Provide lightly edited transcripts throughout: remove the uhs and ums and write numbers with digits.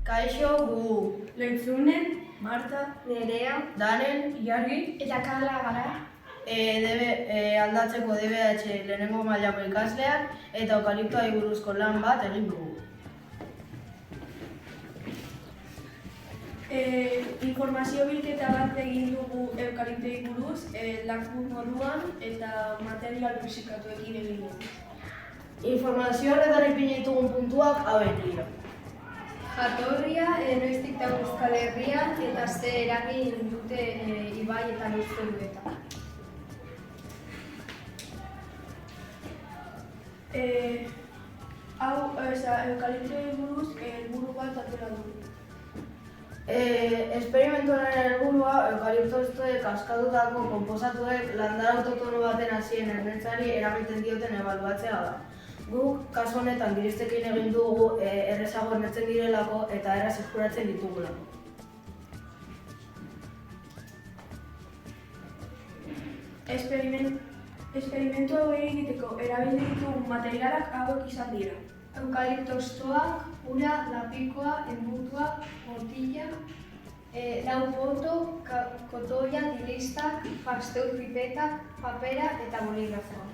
Kaixo gu Leitzunen, Marta, Nerea, Danen Iargi, eta Karla gara. aldatzeko DBH lehenengo mailako ikasleak eta eukaliptoari buruzko lan bat egin dugu. informazio bilketa bat egin dugu eukaliptoi buruz, laku moduan eta material fisikatuekin egin dugu. Informazio horretan ipini ditugun puntuak hauek dira. Jatorria, noiztik dago Euskal Herrian eta ze eragin dute ibai eta lurzoruetan. Eukaliptoi buruz helburu bat atera dugu. Esperimentuaren helburua eukaliptoek askatutako konposatuek landare autotono baten hasien ernetzari eragiten dioten ebaluatzea da. Guk, kasu honetan giristekin egin dugu errezago ernetzen direlako eta erraz eskuratzen ditugulako. Esperimentu hau egiteko erabili ditugun materialak hauek izan dira. Eukaliptostoak, ura, lapikoa, enbutua, botila, lau boto, kotoia, dilistak, pasteur pipetak, papera eta boligrafoa.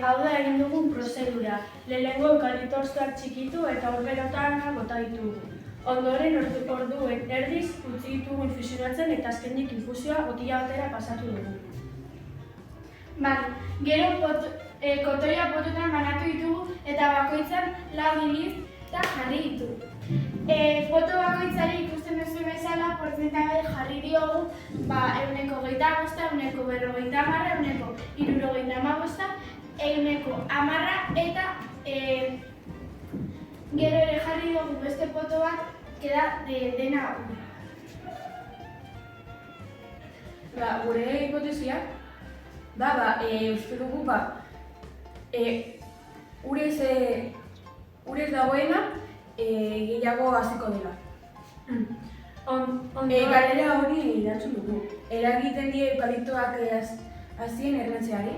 Hau da egin dugun prozedura. Lehenengo eukaliptostoak txikitu eta urberotan bota ditugu. Ondoren orduen erdiz utzi ditugu infusionatzen eta azkenik infusioa botila batera pasatu dugu. Gero kotoia bototan banatu ditugu eta bakoitzan lau dilistak jarri ditugu. Foto bakoitzari ikusten duzu bezala portzentaia jarri diogu 25%, 50%, 60%, 100% eta gero ere jarri dugu beste foto bat keda dena ura. Gure hipotesia da, uste dugu urez dagoena gehiago hasiko dela. Galera hori erantzun dugu. Eragiten die eukaliptoak hasien errentzeari.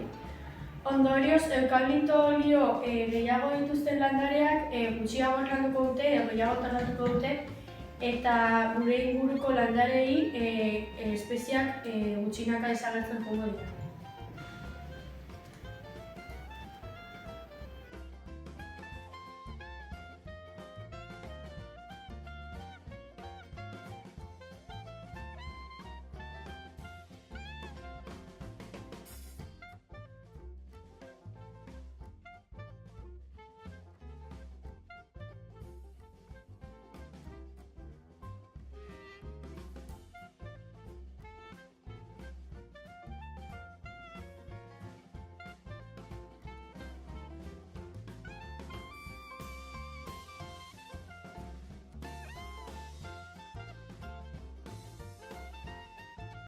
Ondorioz, eukalipto olio gehiago dituzten landareak gutxiago erranduko dute, gehiago tardatuko dute, eta gure inguruko landarei espeziak gutxinaka desagertzen joango dira.